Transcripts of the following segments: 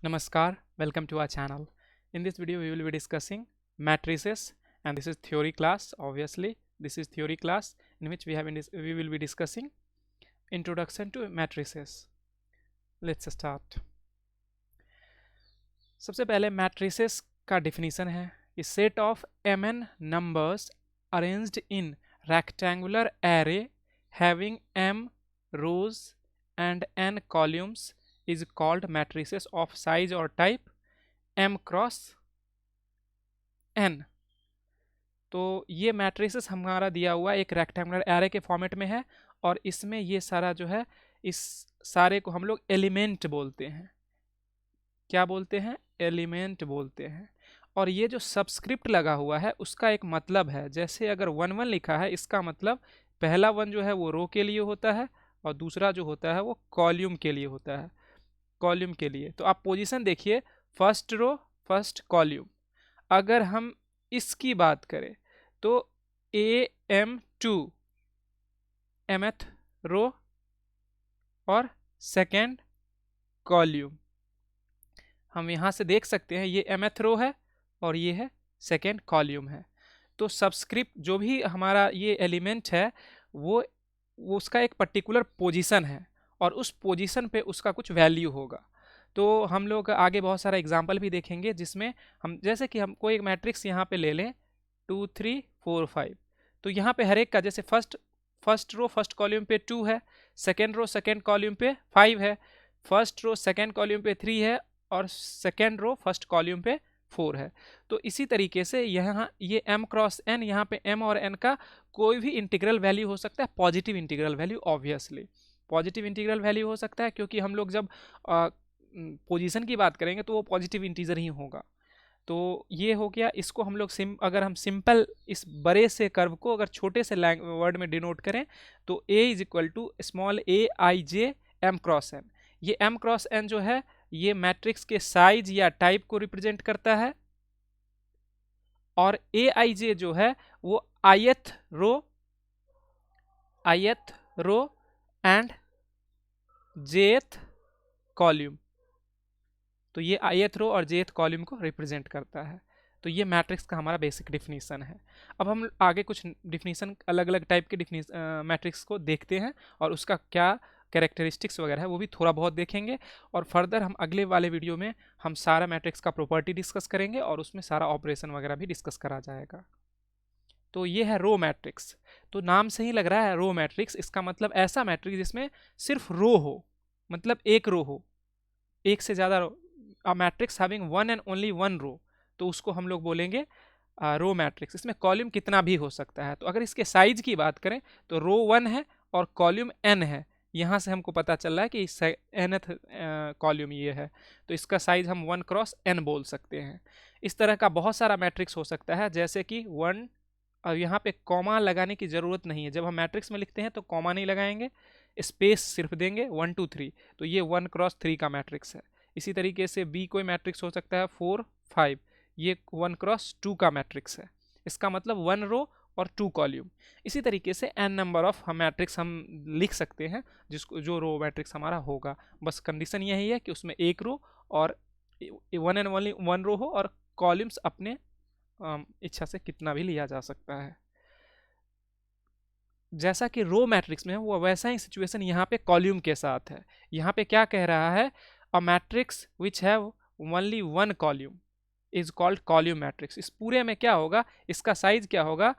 Namaskar, welcome to our channel. In this video, we will be discussing matrices, and this is theory class. Obviously, this is theory class in which we will be discussing introduction to matrices. Let's start. सबसे पहले matrices का definition है a set of mn numbers arranged in rectangular array having m rows and n columns is called matrices of size or type m cross n। तो ये matrices हमारा दिया हुआ एक रेक्टेंगुलर एरे के फॉर्मेट में है और इसमें ये सारा जो है इस सारे को हम लोग एलिमेंट बोलते हैं। क्या बोलते हैं? एलिमेंट बोलते हैं। और ये जो सबस्क्रिप्ट लगा हुआ है उसका एक मतलब है, जैसे अगर 1 1 लिखा है इसका मतलब पहला 1 जो है वो रो के लिए होता है और दूसरा जो होता है वो कॉल्यूम के लिए होता है। कॉल्यूम के लिए तो आप पोजीशन देखिए, फर्स्ट रो फर्स्ट कॉल्यूम। अगर हम इसकी बात करें तो AM2 mth रो और सेकेंड कॉल्यूम। हम यहाँ से देख सकते हैं ये mth रो है और ये है सेकेंड कॉल्यूम है। तो सबस्क्रिप्ट जो भी हमारा ये एलिमेंट है वो उसका एक पर्टिकुलर पोजीशन है और उस पोजीशन पे उसका कुछ वैल्यू होगा। तो हम लोग आगे बहुत सारा एग्जांपल भी देखेंगे जिसमें हम जैसे कि हम कोई एक मैट्रिक्स यहाँ पे ले लें 2 3 4 5। तो यहाँ पे हर एक का जैसे फर्स्ट रो फर्स्ट कॉलम पे 2 है, सेकेंड रो सेकेंड कॉलम पे 5 है, फर्स्ट रो सेकेंड कॉलम पे 3 है और सेकेंड रो फर्स्ट कॉलम पे 4 है। तो इसी तरीके से यहाँ ये m क्रॉस n, यहाँ पे m और n का कोई भी इंटीग्रल वैल्यू हो सकता है, positive integral value. Obviously positive integral value हो सकता है क्योंकि हम लोग जब पोजीशन की बात करेंगे तो वो पॉजिटिव इंटीजर ही होगा। तो ये हो गया। इसको हम लोग अगर हम सिंपल इस बड़े से कर्व को अगर छोटे से वर्ड में डिनोट करें तो a is equal to small a i j m cross n। ये m क्रॉस n जो है ये मैट्रिक्स के साइज या टाइप को रिप्रेजेंट करता है और a i j जो है वो ith row and jth column. तो ये ith रो और jth कॉलम को रिप्रेजेंट करता है। तो ये मैट्रिक्स का हमारा बेसिक डिफिनीशन है। अब हम आगे कुछ डिफिनीशन अलग अलग टाइप के मैट्रिक्स को देखते हैं और उसका क्या कैरेक्टरिस्टिक्स वगैरह है वो भी थोड़ा बहुत देखेंगे और फर्दर हम अगले वाले वीडियो में हम सारा मैट्रिक्स का प्रॉपर्टी डिस्कस करेंगे और उसमें सारा ऑपरेशन वगैरह भी डिस्कस करा जाएगा। तो ये है रो मैट्रिक्स। तो नाम से ही लग रहा है रो मैट्रिक्स, इसका मतलब ऐसा मैट्रिक्स जिसमें सिर्फ रो हो, मतलब एक रो हो, एक से ज़्यादा row. A matrix having one and only one row, तो उसको हम लोग बोलेंगे रो मैट्रिक्स। इसमें कॉलम कितना भी हो सकता है। तो अगर इसके साइज की बात करें तो रो 1 है और कॉलम n है। यहाँ से हमको पता चल रहा है कि nth कॉलम ये है, तो इसका साइज हम 1 क्रॉस n बोल सकते हैं। इस तरह का बहुत सारा मैट्रिक्स हो सकता है, जैसे कि 1। और यहाँ पे कॉमा लगाने की ज़रूरत नहीं है, जब हम मैट्रिक्स में लिखते हैं तो कॉमा नहीं लगाएंगे, स्पेस सिर्फ देंगे 1 2 3। तो ये 1 क्रॉस 3 का मैट्रिक्स है। इसी तरीके से बी कोई मैट्रिक्स हो सकता है 4 5, ये 1 क्रॉस 2 का मैट्रिक्स है। इसका मतलब 1 रो और 2 कॉलम। इसी तरीके से n नंबर ऑफ हम मैट्रिक्स हम लिख सकते हैं जिसको जो रो मैट्रिक्स हमारा होगा। बस कंडीशन यही है कि उसमें एक रो और 1 एंड ओनली 1 रो हो और कॉलम्स अपने इच्छा से कितना भी लिया जा सकता है। जैसा कि रो मैट्रिक्स में है वो वैसा ही सिचुएशन यहाँ पे कॉलम के साथ है। यहाँ पे क्या कह रहा है? A matrix which have only one column is called column matrix. इस पूरे में क्या होगा, इसका साइज क्या होगा,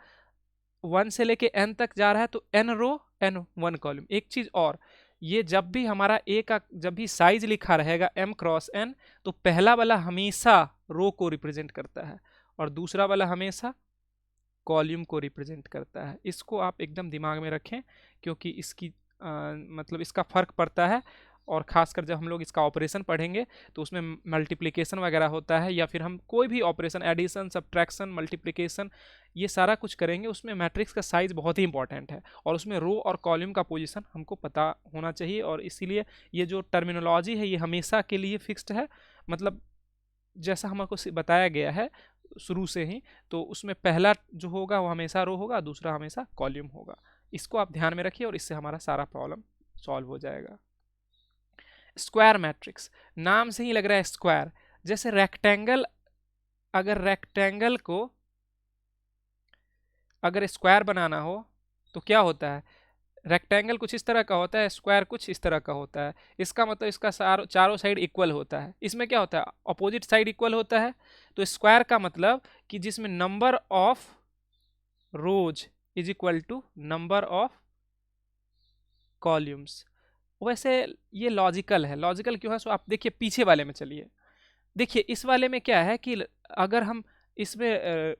1 से लेके n तक जा रहा है तो n रो n 1 कॉलम। एक चीज और, ये जब भी हमारा a का जब भी साइज लिखा रहेगा m क्रॉस n तो पहला वाला हमेशा रो को रिप्रेजेंट करता है और दूसरा वाला हमेशा कॉलम को रिप्रेजेंट करता है। इसको आप एकदम दिमाग में रखें क्योंकि इसकी मतलब इसका फर्क पड़ता है। और खासकर जब हम लोग इसका ऑपरेशन पढ़ेंगे तो उसमें मल्टीप्लिकेशन वगैरह होता है या फिर हम कोई भी ऑपरेशन एडिशन सब्ट्रैक्शन मल्टीप्लिकेशन ये सारा कुछ करेंगे, उसमें मैट्रिक्स का साइज बहुत ही इंपॉर्टेंट है और उसमें रो और कॉलम का पोजीशन हमको पता होना चाहिए। और इसीलिए ये जो टर्मिनोलॉजी है ये हमेशा के लिए फिक्स्ड है, मतलब जैसा हमको बताया गया है शुरू से ही। तो उसमें पहला जो होगा वो हमेशा रो होगा, दूसरा हमेशा कॉलम होगा। इसको आप ध्यान में रखिए और इससे हमारा सारा प्रॉब्लम सॉल्व हो जाएगा। स्क्वायर मैट्रिक्स, नाम से ही लग रहा है स्क्वायर। जैसे रेक्टेंगल, अगर रेक्टेंगल को अगर स्क्वायर बनाना हो तो क्या होता है, रेक्टेंगल कुछ इस तरह का होता है, स्क्वायर कुछ इस तरह का होता है। इसका मतलब इसका चारों साइड इक्वल होता है। इसमें क्या होता है, अपोजिट साइड इक्वल होता है। तो स्क्वायर का मतलब कि जिसमें number of rows is equal to number of columns. वैसे ये लॉजिकल है। लॉजिकल क्यों है, सो आप देखिए पीछे वाले में चलिए। देखिए इस वाले में क्या है कि अगर हम इसमें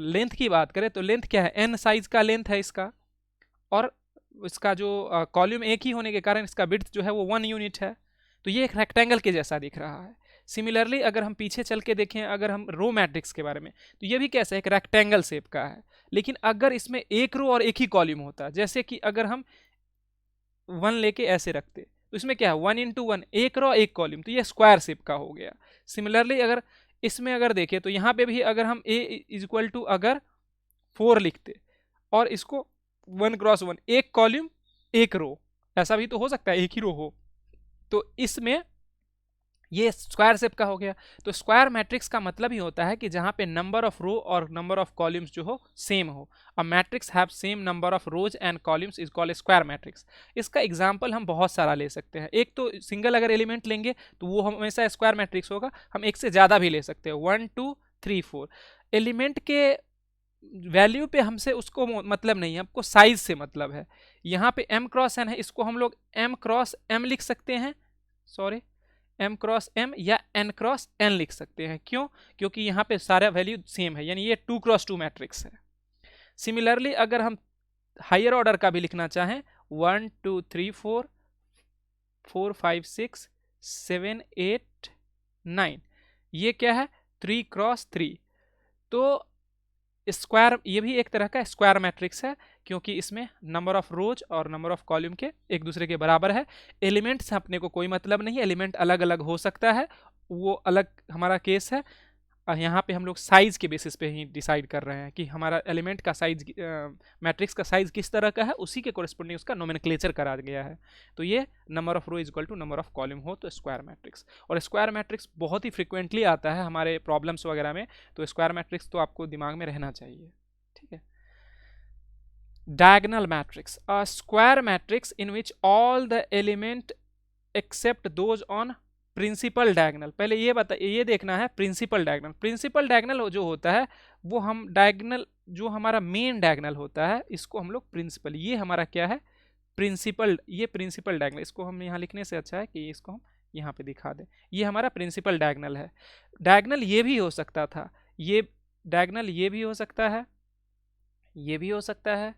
लेंथ की बात करें तो लेंथ क्या है, n साइज का लेंथ है इसका, और इसका जो कॉलम एक ही होने के कारण इसका विड्थ जो है वो 1 यूनिट है। तो ये एक रेक्टेंगल के जैसा दिख रहा है। सिमिलरली अगर हम पीछे चल के देखें, अगर हम रो मैट्रिक्स के बारे में, तो ये भी कैसा है, एक रेक्टेंगल शेप का है। लेकिन अगर इसमें एक रो और एक ही कॉलम होता, जैसे कि अगर हम 1 लेके ऐसे रखते, तो इसमें क्या है 1 इंटू 1, एक रो एक कॉलम, तो ये स्क्वायर शेप का हो गया। सिमिलरली अगर इसमें अगर देखें तो यहाँ पे भी अगर हम a इज इक्वल टू अगर 4 लिखते और इसको 1 क्रॉस 1, एक कॉलम एक रो, ऐसा भी तो हो सकता है एक ही रो हो, तो इसमें ये स्क्वायर शेप का हो गया। तो स्क्वायर मैट्रिक्स का मतलब ही होता है कि जहां पे नंबर ऑफ रो और नंबर ऑफ कॉलम्स जो हो सेम हो। A matrix have same number of rose and columns is called square matrix. इसका एग्जांपल हम बहुत सारा ले सकते हैं। एक तो सिंगल अगर एलिमेंट लेंगे तो वो हमेशा स्क्वायर मैट्रिक्स होगा। हम एक से ज़्यादा भी ले सकते हैं, 1 2 3 4। एलिमेंट के वैल्यू पे हमसे उसको मतलब नहीं है, हमको साइज से मतलब है। यहाँ पे m क्रॉस n है, इसको हम लोग m क्रॉस m लिख सकते हैं, सॉरी m क्रॉस m या n क्रॉस n लिख सकते हैं। क्यों, क्योंकि यहाँ पे सारा वैल्यू सेम है, यानी ये 2 क्रॉस 2 मैट्रिक्स है। सिमिलरली अगर हम हायर ऑर्डर का भी लिखना चाहें, 1 2 3 4 4 5 6 7 8 9, ये क्या है 3 क्रॉस 3। तो स्क्वायर, ये भी एक तरह का स्क्वायर मैट्रिक्स है, क्योंकि इसमें नंबर ऑफ रोज और नंबर ऑफ कॉलम के एक दूसरे के बराबर है। एलिमेंट से अपने को कोई मतलब नहीं है, एलिमेंट अलग अलग हो सकता है, वो अलग हमारा केस है। यहाँ पे हम लोग साइज के बेसिस पे ही डिसाइड कर रहे हैं कि हमारा एलिमेंट का साइज, मैट्रिक्स का साइज किस तरह का है, उसी के कोरिस्पोंडिंग उसका नोमेनक्लेचर करा गया है। तो ये number of row is equal to number of column हो तो स्क्वायर मैट्रिक्स। और स्क्वायर मैट्रिक्स बहुत ही फ्रिक्वेंटली आता है हमारे प्रॉब्लम्स वगैरह में, तो स्क्वायर मैट्रिक्स तो आपको दिमाग में रहना चाहिए, ठीक है। Diagonal matrix, a square matrix in which all the element except those on principal diagonal. पहले ये ये देखना है प्रिंसिपल डायगोनल। प्रिंसिपल डायगोनल जो होता है वो हम डायगोनल, जो हमारा मेन डायगोनल होता है इसको हम लोग प्रिंसिपल, ये हमारा क्या है प्रिंसिपल, ये प्रिंसिपल डायगोनल। इसको हम यहाँ लिखने से अच्छा है कि इसको हम यहाँ पे दिखा दें, ये हमारा प्रिंसिपल डायगोनल है। डायगोनल ये भी हो सकता था, ये डायगोनल ये भी हो सकता है, ये भी हो सकता है,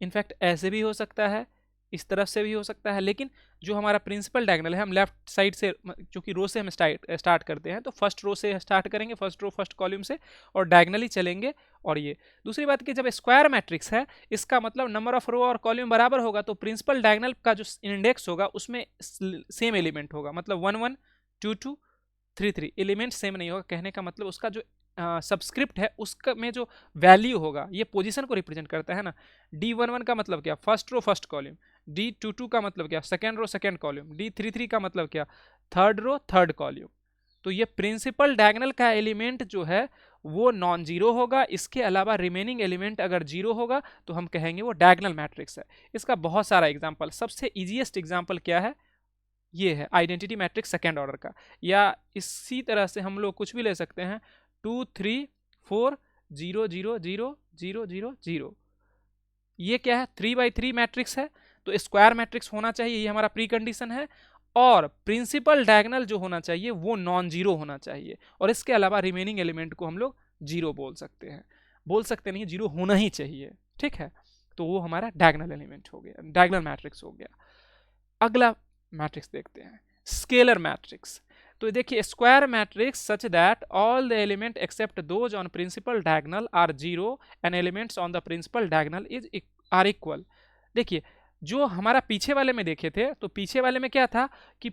इनफैक्ट ऐसे भी हो सकता है, इस तरफ से भी हो सकता है। लेकिन जो हमारा प्रिंसिपल डायगोनल है, हम लेफ्ट साइड से, क्योंकि रो से हम स्टार्ट करते हैं, तो फर्स्ट रो से स्टार्ट करेंगे, फर्स्ट रो फर्स्ट कॉलम से, और डायगोनली चलेंगे। और ये दूसरी बात कि जब स्क्वायर मैट्रिक्स है, इसका मतलब नंबर ऑफ रो और कॉलम बराबर होगा, तो प्रिंसिपल डायगोनल का जो इंडेक्स होगा उसमें सेम एलिमेंट होगा, मतलब 1 1 2 2 3 3 एलिमेंट सेम नहीं होगा। कहने का मतलब उसका जो सब्सक्रिप्ट है उसका में जो वैल्यू होगा, ये पोजीशन को रिप्रेजेंट करता है ना। D11 का मतलब क्या, first row first column. D22 का मतलब क्या, second row second column. D33 का मतलब क्या, थर्ड रो थर्ड कॉलम। तो ये प्रिंसिपल डायगोनल का एलिमेंट जो है वो नॉन जीरो होगा। इसके अलावा रिमेनिंग एलिमेंट अगर जीरो होगा तो हम कहेंगे वो डायगोनल मैट्रिक्स है। इसका बहुत सारा एग्जाम्पल, सबसे ईजिएस्ट एग्जाम्पल क्या है, ये है आइडेंटिटी मैट्रिक्स सेकेंड ऑर्डर का। या इसी तरह से हम लोग कुछ भी ले सकते हैं, 2 3 4 0 0 0 0 0 0। ये क्या है 3x3 मैट्रिक्स है, तो स्क्वायर मैट्रिक्स होना चाहिए, ये हमारा प्री कंडीशन है। और प्रिंसिपल डायगोनल जो होना चाहिए वो नॉन जीरो होना चाहिए, और इसके अलावा रिमेनिंग एलिमेंट को हम लोग जीरो बोल सकते हैं, बोल सकते नहीं, जीरो होना ही चाहिए, ठीक है। तो वो हमारा डायगोनल एलिमेंट हो गया, डायगोनल मैट्रिक्स हो गया। अगला मैट्रिक्स देखते हैं, स्केलर मैट्रिक्स। तो देखिए square matrix such that all the element except those on principal diagonal are zero and elements on the principal diagonal are equal. देखिए जो हमारा पीछे वाले में देखे थे, तो पीछे वाले में क्या था कि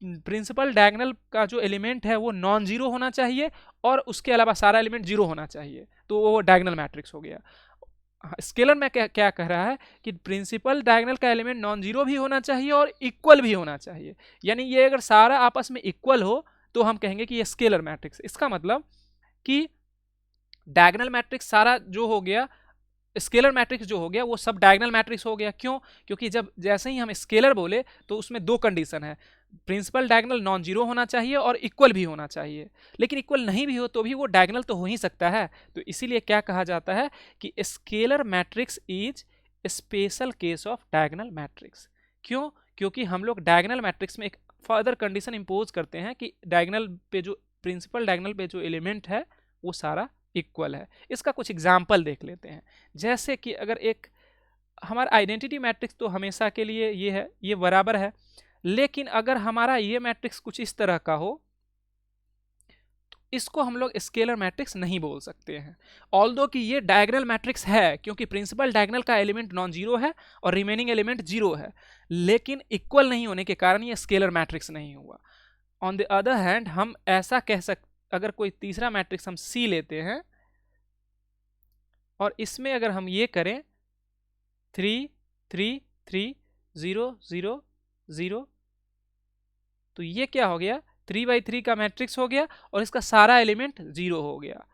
प्रिंसिपल डायगोनल का जो एलिमेंट है वो नॉन जीरो होना चाहिए और उसके अलावा सारा एलिमेंट जीरो होना चाहिए, तो वो डायगोनल मैट्रिक्स हो गया। स्केलर में क्या क्या कह रहा है कि प्रिंसिपल डायगोनल का एलिमेंट नॉन जीरो भी होना चाहिए और इक्वल भी होना चाहिए, यानी ये अगर सारा आपस में इक्वल हो तो हम कहेंगे कि ये स्केलर मैट्रिक्स। इसका मतलब कि डायगोनल मैट्रिक्स सारा जो हो गया, स्केलर मैट्रिक्स जो हो गया वो सब डायगोनल मैट्रिक्स हो गया। क्यों? क्योंकि जब जैसे ही हम स्केलर बोले तो उसमें दो कंडीशन है, प्रिंसिपल डायगोनल नॉन जीरो होना चाहिए और इक्वल भी होना चाहिए। लेकिन इक्वल नहीं भी हो तो भी वो डायगोनल तो हो ही सकता है। तो इसीलिए क्या कहा जाता है कि scalar matrix is special case of diagonal matrix. क्यों? क्योंकि हम लोग डायगोनल मैट्रिक्स में एक फर्दर कंडीशन इंपोज करते हैं कि डायगोनल पे जो प्रिंसिपल डायगोनल पे जो एलिमेंट है वो सारा इक्वल है। इसका कुछ एग्जाम्पल देख लेते हैं। जैसे कि अगर एक हमारा आइडेंटिटी मैट्रिक्स तो हमेशा के लिए ये है, ये बराबर है, लेकिन अगर हमारा ये मैट्रिक्स कुछ इस तरह का हो तो इसको हम लोग स्केलर मैट्रिक्स नहीं बोल सकते हैं। ऑल्दो कि ये डायगोनल मैट्रिक्स है क्योंकि प्रिंसिपल डायगोनल का एलिमेंट नॉन जीरो है और रिमेनिंग एलिमेंट जीरो है, लेकिन इक्वल नहीं होने के कारण ये स्केलर मैट्रिक्स नहीं हुआ। ऑन द अदर हैंड हम ऐसा कह सकते, अगर कोई तीसरा मैट्रिक्स हम सी लेते हैं और इसमें अगर हम ये करें 3 3 3 0 0 0, तो ये क्या हो गया, 3/3 का मैट्रिक्स हो गया और इसका सारा एलिमेंट जीरो हो गया।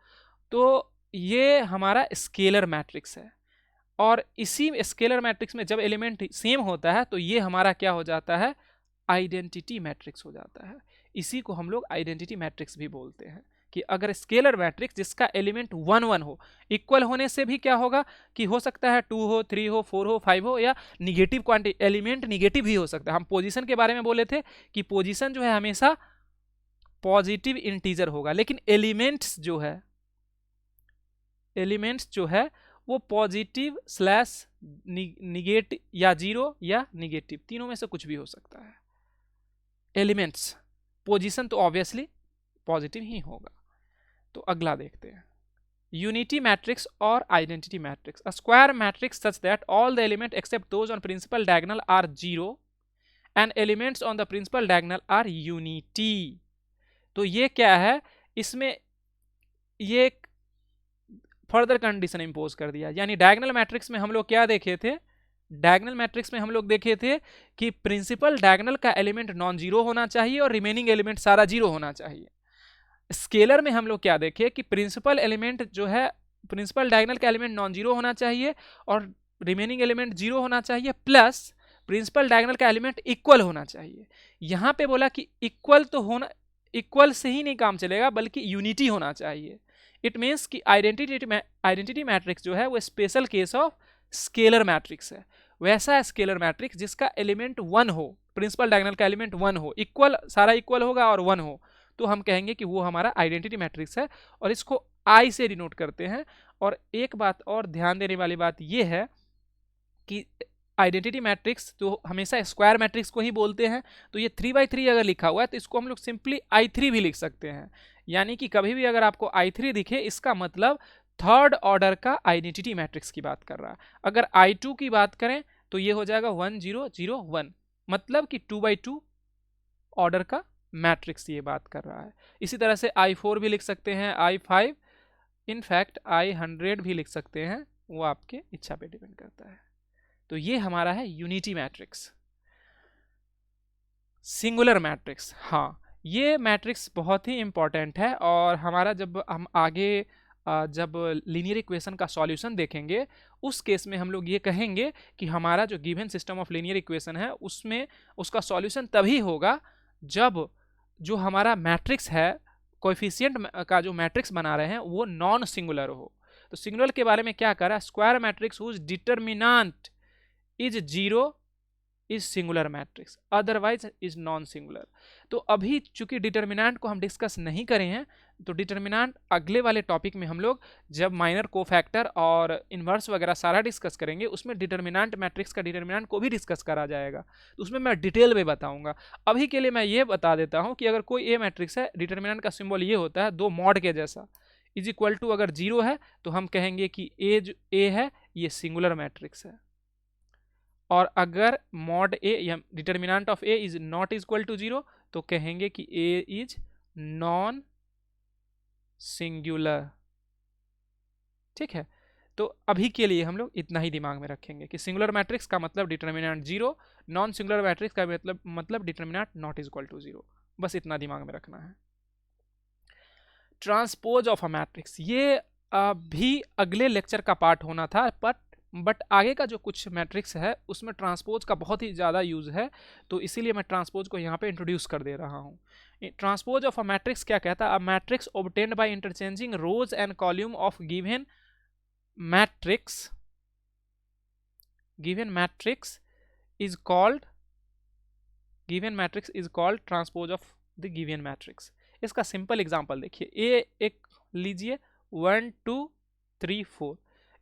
तो ये हमारा स्केलर मैट्रिक्स है। और इसी स्केलर मैट्रिक्स में जब एलिमेंट सेम होता है तो ये हमारा क्या हो जाता है, आइडेंटिटी मैट्रिक्स हो जाता है। इसी को हम लोग आइडेंटिटी मैट्रिक्स भी बोलते हैं कि अगर स्केलर मैट्रिक्स जिसका एलिमेंट 1 1 हो, इक्वल होने से भी क्या होगा कि हो सकता है 2 हो, 3 हो, 4 हो, 5 हो, या निगेटिव क्वांटिटी एलिमेंट निगेटिव ही हो सकता है। हम पोजीशन के बारे में बोले थे कि पोजीशन जो है हमेशा पॉजिटिव इंटीजर होगा, लेकिन एलिमेंट्स जो है वो पॉजिटिव स्लैश निगेटिव या जीरो या निगेटिव, तीनों में से कुछ भी हो सकता है एलिमेंट्स। पोजीशन तो ऑब्वियसली पॉजिटिव ही होगा। तो अगला देखते हैं, यूनिटी मैट्रिक्स और identity matrix. A square matrix such that all the element except those on principal diagonal are zero and elements on the principal diagonal are unity. तो ये क्या है, इसमें ये फर्दर कंडीशन इंपोज कर दिया। यानी डायगोनल मैट्रिक्स में हम लोग क्या देखे थे, डायगोनल मैट्रिक्स में हम लोग देखे थे कि प्रिंसिपल डायगोनल का एलिमेंट नॉन जीरो होना चाहिए और रिमेनिंग एलिमेंट सारा जीरो होना चाहिए। स्केलर में हम लोग क्या देखे कि प्रिंसिपल एलिमेंट जो है, प्रिंसिपल डायगोनल का एलिमेंट नॉन जीरो होना चाहिए और रिमेनिंग एलिमेंट जीरो होना चाहिए, प्लस प्रिंसिपल डायगोनल का एलिमेंट इक्वल होना चाहिए। यहां पे बोला कि इक्वल तो होना, इक्वल से ही नहीं काम चलेगा बल्कि यूनिटी होना चाहिए। इट मीन्स कि आइडेंटिटी मैट्रिक्स जो है वो special case of scalar matrix है। वैसा स्केलर मैट्रिक्स जिसका एलिमेंट 1 हो, प्रिंसिपल डायगोनल का एलिमेंट 1 हो, इक्वल सारा इक्वल होगा और 1 हो, तो हम कहेंगे कि वो हमारा आइडेंटिटी मैट्रिक्स है और इसको आई से डिनोट करते हैं। और एक बात और ध्यान देने वाली बात ये है कि आइडेंटिटी मैट्रिक्स तो हमेशा स्क्वायर मैट्रिक्स को ही बोलते हैं। तो ये 3/3 अगर लिखा हुआ है तो इसको हम लोग सिंपली I3 भी लिख सकते हैं। यानी कि कभी भी अगर आपको I3 दिखे इसका मतलब थर्ड ऑर्डर का आइडेंटिटी मैट्रिक्स की बात कर रहा है। अगर I2 की बात करें तो ये हो जाएगा 1 0 0 1, मतलब कि 2/2 ऑर्डर का मैट्रिक्स ये बात कर रहा है। इसी तरह से I4 भी लिख सकते हैं, I5, इनफैक्ट I100 भी लिख सकते हैं, वो आपके इच्छा पे डिपेंड करता है। तो ये हमारा है यूनिटी मैट्रिक्स। सिंगुलर मैट्रिक्स, हाँ ये मैट्रिक्स बहुत ही इंपॉर्टेंट है और हमारा जब हम आगे जब लीनियर इक्वेशन का सॉल्यूशन देखेंगे उस केस में हम लोग ये कहेंगे कि हमारा जो given system of linear equation है उसमें उसका सॉल्यूशन तभी होगा जब जो हमारा मैट्रिक्स है, कोएफिशिएंट का जो मैट्रिक्स बना रहे हैं वो नॉन सिंगुलर हो। तो सिंगुलर के बारे में क्या कह रहा है, square matrix whose determinant is zero is singular matrix, otherwise is non singular. तो अभी चूंकि डिटरमिनेंट को हम डिस्कस नहीं करे हैं तो डिटरमिनेंट अगले वाले टॉपिक में हम लोग जब माइनर कोफैक्टर और इन्वर्स वगैरह सारा डिस्कस करेंगे उसमें डिटरमिनेंट मैट्रिक्स का डिटरमिनेंट को भी डिस्कस करा जाएगा, तो उसमें मैं डिटेल में बताऊंगा। अभी के लिए मैं ये बता देता हूं कि अगर कोई ए मैट्रिक्स है, डिटरमिनेंट का सिंबल ये होता है 2 मॉड के जैसा, इज इक्वल टू अगर 0 है तो हम कहेंगे कि ए है ये सिंगुलर मैट्रिक्स है, और अगर मॉड ए या determinant of A is not equal to 0 तो कहेंगे कि ए इज नॉन सिंगुलर। ठीक है, तो अभी के लिए हम लोग इतना ही दिमाग में रखेंगे कि सिंगुलर मैट्रिक्स का मतलब डिटर्मिनेंट 0, नॉन सिंगुलर मैट्रिक्स का मतलब determinant not is equal to 0। बस इतना दिमाग में रखना है। ट्रांसपोज ऑफ अ मैट्रिक्स, ये भी अगले लेक्चर का पार्ट होना था, बट आगे का जो कुछ मैट्रिक्स है उसमें ट्रांसपोज का बहुत ही ज़्यादा यूज है, तो इसीलिए मैं ट्रांसपोज को यहाँ पे इंट्रोड्यूस कर दे रहा हूँ। ट्रांसपोज ऑफ अ मैट्रिक्स क्या कहता है? A matrix obtained by interchanging rows and column of given matrix is called transpose of the given matrix. इसका सिंपल एग्जांपल देखिए, ए एक लीजिए 1 2 3 4,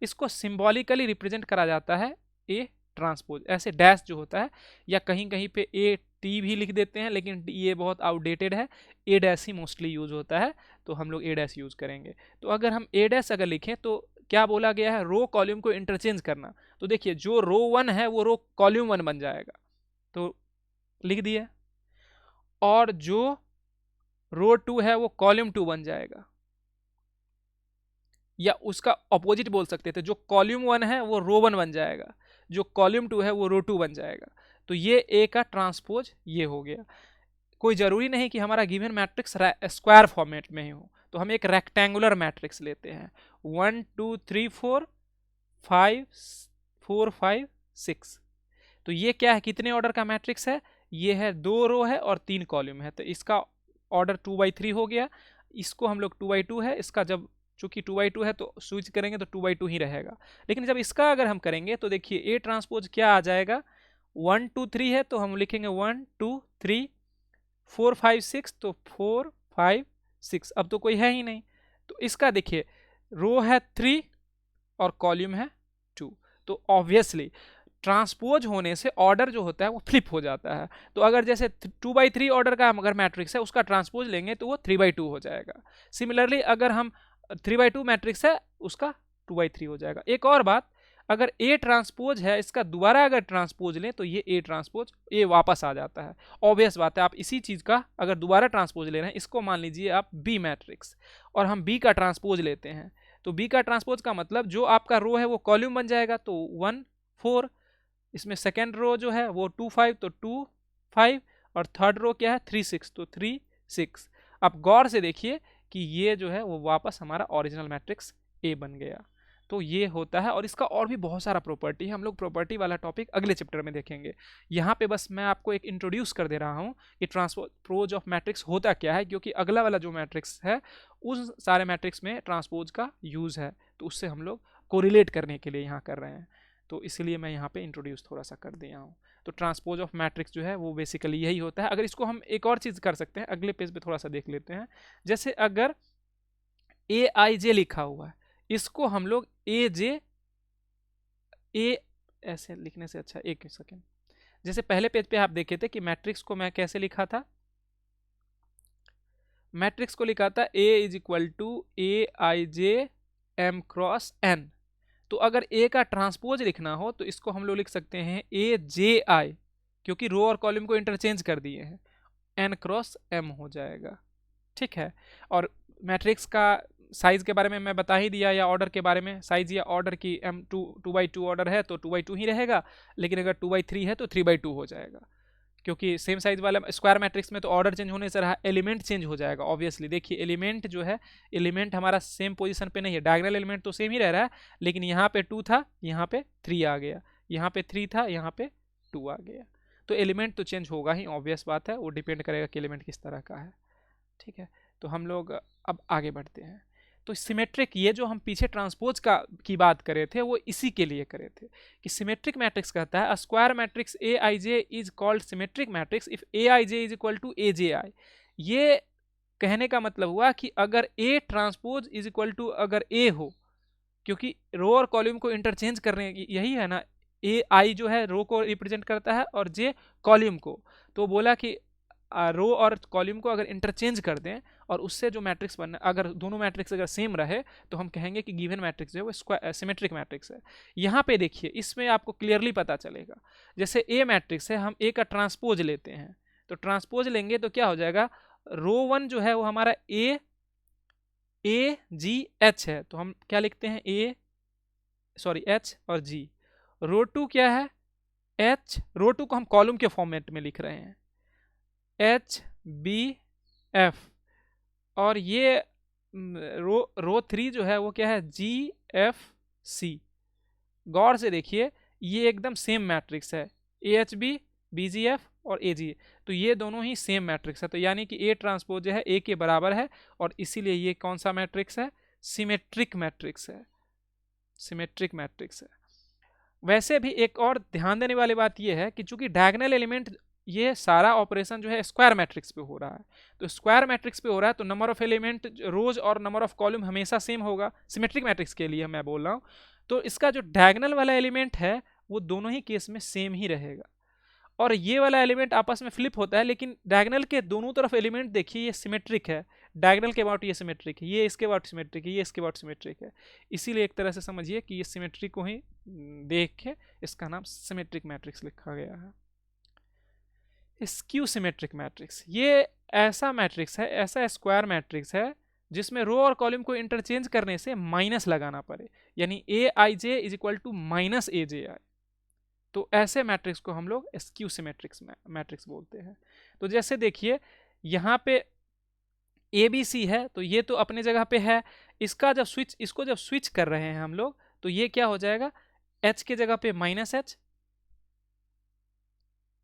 इसको सिंबॉलिकली रिप्रेजेंट करा जाता है ए ट्रांसपोज, ऐसे डैश जो होता है, या कहीं कहीं पे ए टी भी लिख देते हैं, लेकिन ये बहुत आउटडेटेड है, ए डैश ही मोस्टली यूज होता है, तो हम लोग ए डैश यूज करेंगे। तो अगर हम ए डैश अगर लिखें तो क्या बोला गया है? रो कॉलम को इंटरचेंज करना। तो देखिए जो रो 1 है वो रो कॉलम 1 बन जाएगा, तो लिख दिए, और जो रो 2 है वो कॉलम 2 बन जाएगा, या उसका ऑपोजिट बोल सकते थे, जो कॉलम 1 है वो रो 1 बन जाएगा, जो कॉलम 2 है वो रो 2 बन जाएगा। तो ये ए का ट्रांसपोज ये हो गया। कोई जरूरी नहीं कि हमारा गिवन मैट्रिक्स स्क्वायर फॉर्मेट में ही हो, तो हम एक रेक्टेंगुलर मैट्रिक्स लेते हैं, 1 2 3 4 5 4 5 6। तो ये क्या है? कितने ऑर्डर का मैट्रिक्स है? ये है 2 रो है और 3 कॉलम है, तो इसका ऑर्डर 2/3 हो गया। इसको हम लोग 2/2 है, इसका जब चूंकि 2/2 है तो स्विच करेंगे तो 2/2 ही रहेगा। लेकिन जब इसका अगर हम करेंगे तो देखिए ए ट्रांसपोज क्या आ जाएगा? 1 2 3 है तो हम लिखेंगे 1 2 3 4 5 6, तो 4 5 6, अब तो कोई है ही नहीं, तो इसका देखिए रो है 3 और कॉलम है 2, तो ऑब्वियसली ट्रांसपोज होने से ऑर्डर जो होता है वो फ्लिप हो जाता है। तो अगर जैसे 2/3 ऑर्डर का अगर मैट्रिक्स है उसका ट्रांसपोज लेंगे तो वो 3/2 हो जाएगा। सिमिलरली अगर हम 3/2 मैट्रिक्स है उसका 2/3 हो जाएगा। एक और बात, अगर ए ट्रांसपोज है इसका दोबारा अगर ट्रांसपोज लें तो ये ए ट्रांसपोज ए वापस आ जाता है। ऑब्वियस बात है, आप इसी चीज का अगर दोबारा ट्रांसपोज ले रहे हैं, इसको मान लीजिए आप बी मैट्रिक्स, और हम बी का ट्रांसपोज लेते हैं, तो बी का ट्रांसपोज का मतलब जो आपका रो है वो कॉलम बन जाएगा, तो 1 4, इसमें सेकेंड रो जो है वो 2 5, तो 2 5, और थर्ड रो क्या है 3 6, तो 3 6। अब गौर से देखिए कि ये जो है वो वापस हमारा ओरिजिनल मैट्रिक्स ए बन गया। तो ये होता है, और इसका और भी बहुत सारा प्रॉपर्टी है, हम लोग प्रॉपर्टी वाला टॉपिक अगले चैप्टर में देखेंगे। यहाँ पे बस मैं आपको एक इंट्रोड्यूस कर दे रहा हूँ कि ट्रांसपोज ऑफ मैट्रिक्स होता क्या है, क्योंकि अगला वाला जो मैट्रिक्स है उस सारे मैट्रिक्स में ट्रांसपोज का यूज है, तो उससे हम लोग कोरिलेट करने के लिए यहाँ कर रहे हैं, तो इसलिए मैं यहाँ पे इंट्रोड्यूस थोड़ा सा कर दिया हूँ। तो ट्रांसपोज ऑफ मैट्रिक्स जो है वो बेसिकली यही होता है। अगर इसको हम एक और चीज़ कर सकते हैं, अगले पेज पे थोड़ा सा देख लेते हैं। जैसे अगर ए आई जे लिखा हुआ है, इसको हम लोग ए जे ए ऐसे लिखने से अच्छा, एक सेकेंड, जैसे पहले पेज पे आप देखे थे कि मैट्रिक्स को मैं कैसे लिखा था, मैट्रिक्स को लिखा था A is equal to A I J M cross N. तो अगर ए का ट्रांसपोज लिखना हो तो इसको हम लोग लिख सकते हैं ए जे आई, क्योंकि रो और कॉलम को इंटरचेंज कर दिए हैं, एन क्रॉस एम हो जाएगा, ठीक है। और मैट्रिक्स का साइज के बारे में मैं बता ही दिया, या ऑर्डर के बारे में, साइज या ऑर्डर की एम 2/2 ऑर्डर है तो 2/2 ही रहेगा, लेकिन अगर 2/3 है तो 3/2 हो जाएगा, क्योंकि सेम साइज वाला स्क्वायर मैट्रिक्स में तो ऑर्डर चेंज होने से रहा, एलिमेंट चेंज हो जाएगा ऑब्वियसली। देखिए एलिमेंट जो है, एलिमेंट हमारा सेम पोजीशन पे नहीं है, डायगोनल एलिमेंट तो सेम ही रह रहा है, लेकिन यहाँ पे 2 था, यहाँ पे 3 आ गया, यहाँ पे 3 था, यहाँ पे 2 आ गया, तो एलिमेंट तो चेंज होगा ही, ऑब्वियस बात है, वो डिपेंड करेगा कि एलिमेंट किस तरह का है, ठीक है। तो हम लोग अब आगे बढ़ते हैं। तो सिमेट्रिक, ये जो हम पीछे ट्रांसपोज की बात करे थे वो इसी के लिए करे थे कि सिमेट्रिक मैट्रिक्स कहता है square matrix A I J is called symmetric matrix if A I J is equal to A J I. ये कहने का मतलब हुआ कि अगर A transpose is equal to अगर ए हो, क्योंकि रो और कॉलम को इंटरचेंज करने यही है ना, ए आई जो है रो को रिप्रेजेंट करता है और जे कॉलम को, तो बोला कि रो और कॉलम को अगर इंटरचेंज कर दें और उससे जो मैट्रिक्स बनना, अगर दोनों मैट्रिक्स अगर सेम रहे तो हम कहेंगे कि गिवन मैट्रिक्स जो है वो स्क्वायर सिमेट्रिक मैट्रिक्स है। यहाँ पे देखिए इसमें आपको क्लियरली पता चलेगा, जैसे ए मैट्रिक्स है, हम ए का ट्रांसपोज लेते हैं, तो ट्रांसपोज लेंगे तो क्या हो जाएगा, रो 1 जो है वो हमारा ए जी एच है, तो हम क्या लिखते हैं ए सॉरी एच और जी। रो टू क्या है, एच, रो टू को हम कॉलम के फॉर्मेट में लिख रहे हैं, एच बी एफ, और ये रो थ्री जो है वो क्या है, जी एफ सी। गौर से देखिए ये एकदम सेम मैट्रिक्स है, A H B, B G F और ए जी, तो ये दोनों ही सेम मैट्रिक्स है, तो यानी कि ए ट्रांसपोज जो है ए के बराबर है, और इसीलिए ये कौन सा मैट्रिक्स है, सिमेट्रिक मैट्रिक्स है, सिमेट्रिक मैट्रिक्स है। वैसे भी एक और ध्यान देने वाली बात यह है कि चूंकि डायगोनल एलिमेंट, ये सारा ऑपरेशन जो है स्क्वायर मैट्रिक्स पे हो रहा है, तो स्क्वायर मैट्रिक्स पे हो रहा है तो नंबर ऑफ एलिमेंट रोज और नंबर ऑफ कॉलम हमेशा सेम होगा, सिमेट्रिक मैट्रिक्स के लिए मैं बोल रहा हूँ। तो इसका जो डायगोनल वाला एलिमेंट है वो दोनों ही केस में सेम ही रहेगा, और ये वाला एलिमेंट आपस में फ्लिप होता है, लेकिन डायगोनल के दोनों तरफ एलिमेंट देखिए ये सिमेट्रिक है, डायगोनल के अबाउट ये सिमेट्रिक है, ये इसके अबाउट सिमेट्रिक है, ये इसके अबाउट सिमेट्रिक है, इसीलिए एक तरह से समझिए कि ये सिमेट्रिक को ही देख के इसका नाम सिमेट्रिक मैट्रिक्स लिखा गया है। स्क्यू सिमेट्रिक मैट्रिक्स, ये ऐसा मैट्रिक्स है, ऐसा स्क्वायर मैट्रिक्स है जिसमें रो और कॉलम को इंटरचेंज करने से माइनस लगाना पड़े, यानी ए I J is equal to minus A J आई, तो ऐसे मैट्रिक्स को हम लोग स्क्यू सिमेट्रिक्स मैट्रिक्स बोलते हैं। तो जैसे देखिए यहाँ पे ए बी सी है, तो ये तो अपने जगह पे है, इसका जब स्विच, इसको जब स्विच कर रहे हैं हम लोग, तो ये क्या हो जाएगा, एच के जगह पे माइनस एच,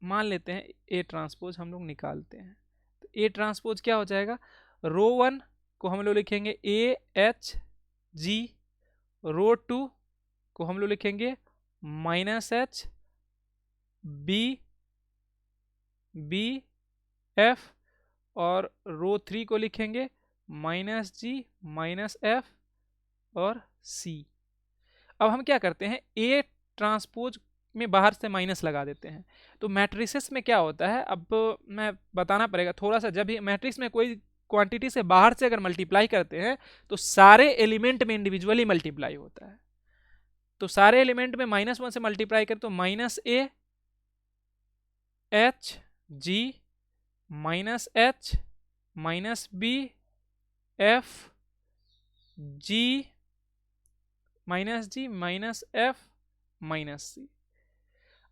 मान लेते हैं ए ट्रांसपोज हम लोग निकालते हैं, तो ए ट्रांसपोज क्या हो जाएगा, रो वन को हम लोग लिखेंगे ए एच जी, रो टू को हम लोग लिखेंगे minus H B B F, और रो थ्री को लिखेंगे माइनस जी माइनस एफ और सी। अब हम क्या करते हैं, ए ट्रांसपोज में बाहर से माइनस लगा देते हैं, तो मैट्रिसेस में क्या होता है, अब मैं बताना पड़ेगा थोड़ा सा, जब भी मैट्रिक्स में कोई क्वांटिटी से बाहर से अगर मल्टीप्लाई करते हैं तो सारे एलिमेंट में इंडिविजुअली मल्टीप्लाई होता है, तो सारे एलिमेंट में माइनस वन से मल्टीप्लाई करें तो minus A H G minus H minus B F G minus G minus F minus C.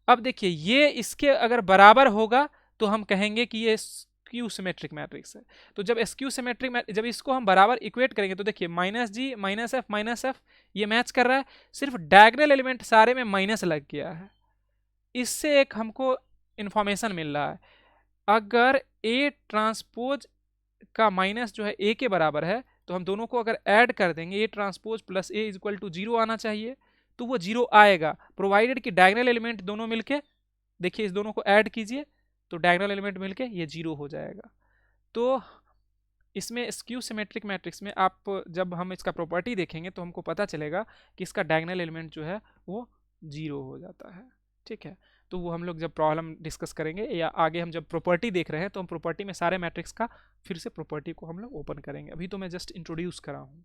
अब देखिए ये इसके अगर बराबर होगा तो हम कहेंगे कि ये स्क्यू सिमेट्रिक मैट्रिक्स है, तो जब स्क्यू सिमेट्रिक, जब इसको हम बराबर इक्वेट करेंगे तो देखिए माइनस जी माइनस एफ ये मैच कर रहा है, सिर्फ डायगोनल एलिमेंट सारे में माइनस लग गया है। इससे एक हमको इंफॉर्मेशन मिल रहा है, अगर ए ट्रांसपोज का माइनस जो है ए के बराबर है, तो हम दोनों को अगर ऐड कर देंगे, A transpose plus A is equal to zero आना चाहिए, तो वो जीरो आएगा, प्रोवाइडेड कि डायगोनल एलिमेंट दोनों मिलके, देखिए इस दोनों को ऐड कीजिए तो डायगोनल एलिमेंट मिलके ये जीरो हो जाएगा। तो इसमें स्क्यू सिमेट्रिक मैट्रिक्स में आप जब हम इसका प्रॉपर्टी देखेंगे तो हमको पता चलेगा कि इसका डायगोनल एलिमेंट जो है वो जीरो हो जाता है, ठीक है। तो वो हम लोग जब प्रॉब्लम डिस्कस करेंगे या आगे हम जब प्रॉपर्टी देख रहे हैं तो हम प्रॉपर्टी में सारे मैट्रिक्स का फिर से प्रॉपर्टी को हम लोग ओपन करेंगे, अभी तो मैं जस्ट इंट्रोड्यूस करा हूँ।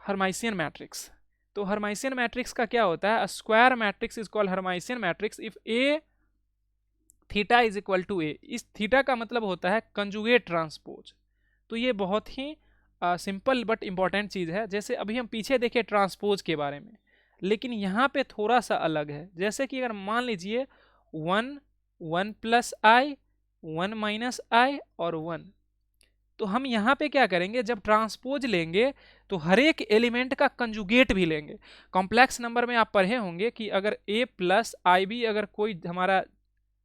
हर्माइशियन मैट्रिक्स, तो हर्माइशियन मैट्रिक्स का क्या होता है, square matrix is called hermitian matrix if A theta is equal to A, इस थीटा का मतलब होता है कंजुगेट ट्रांसपोज। तो ये बहुत ही सिंपल बट इंपॉर्टेंट चीज़ है, जैसे अभी हम पीछे देखे ट्रांसपोज के बारे में, लेकिन यहाँ पे थोड़ा सा अलग है। जैसे कि अगर मान लीजिए वन, वन प्लस आई, वन माइनस आई और वन, तो हम यहाँ पे क्या करेंगे, जब ट्रांसपोज लेंगे तो हर एक एलिमेंट का कंजुगेट भी लेंगे। कॉम्प्लेक्स नंबर में आप पढ़े होंगे कि अगर a प्लस आई बी अगर कोई हमारा